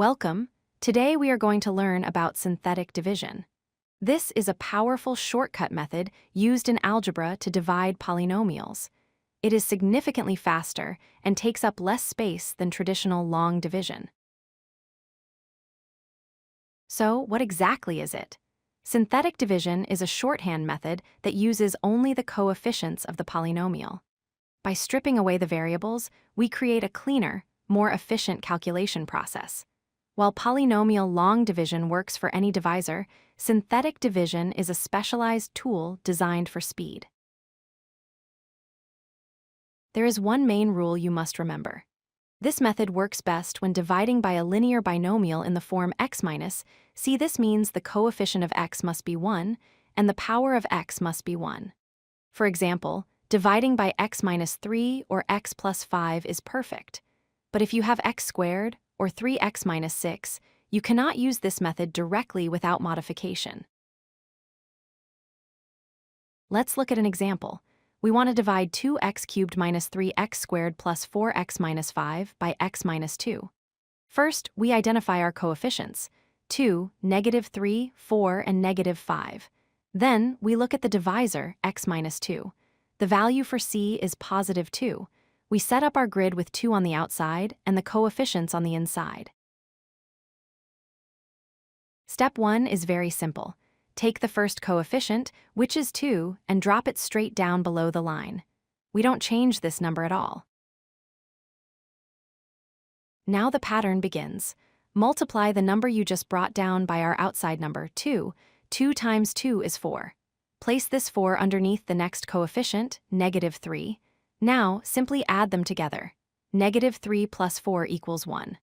Welcome. Today we are going to learn about synthetic division. This is a powerful shortcut method used in algebra to divide polynomials. It is significantly faster and takes up less space than traditional long division. So, what exactly is it? Synthetic division is a shorthand method that uses only the coefficients of the polynomial. By stripping away the variables, we create a cleaner, more efficient calculation process. While polynomial long division works for any divisor, synthetic division is a specialized tool designed for speed. There is one main rule you must remember. This method works best when dividing by a linear binomial in the form x minus. See, this means the coefficient of x must be 1, and the power of x must be 1. For example, dividing by x minus 3 or x plus 5 is perfect. But if you have x squared, or 3x minus 6, you cannot use this method directly without modification. Let's look at an example. We want to divide 2x cubed minus 3x squared plus 4x minus 5 by x minus 2. First, we identify our coefficients, 2, -3, 4, and -5. Then, we look at the divisor, x minus 2. The value for c is positive 2. We set up our grid with 2 on the outside and the coefficients on the inside. Step 1 is very simple. Take the first coefficient, which is 2, and drop it straight down below the line. We don't change this number at all. Now the pattern begins. Multiply the number you just brought down by our outside number, 2. 2 times 2 is 4. Place this 4 underneath the next coefficient, -3. Now, simply add them together. -3 plus 4 equals 1.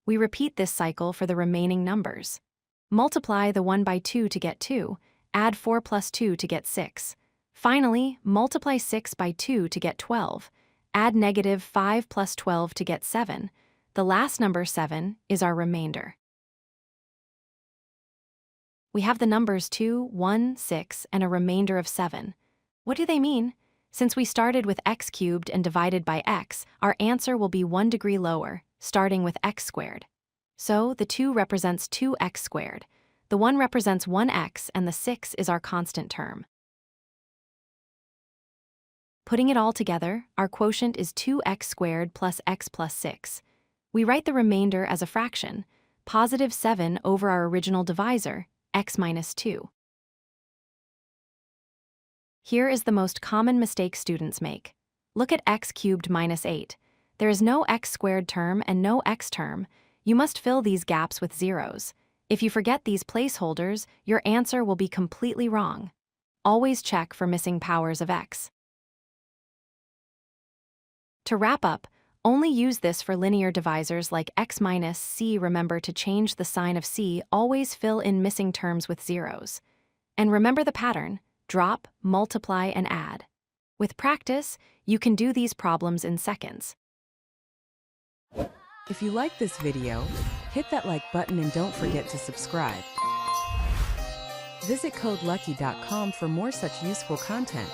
We repeat this cycle for the remaining numbers. Multiply the 1 by 2 to get 2, add 4 plus 2 to get 6. Finally, multiply 6 by 2 to get 12, add -5 plus 12 to get 7. The last number, 7, is our remainder. We have the numbers 2, 1, 6, and a remainder of 7. What do they mean? Since we started with x cubed and divided by x, our answer will be 1 degree lower, starting with x squared. So, the 2 represents 2x squared, the 1 represents 1x, and the 6 is our constant term. Putting it all together, our quotient is 2x squared plus x plus 6. We write the remainder as a fraction, positive 7 over our original divisor, x minus 2. Here is the most common mistake students make. Look at x cubed minus 8. There is no x squared term and no x term. You must fill these gaps with zeros. If you forget these placeholders, your answer will be completely wrong. Always check for missing powers of x. To wrap up, only use this for linear divisors like x minus c. Remember to change the sign of c. Always fill in missing terms with zeros. And remember the pattern. Drop, multiply, and add. With practice, you can do these problems in seconds. If you like this video, hit that like button and don't forget to subscribe. Visit codelucky.com for more such useful content.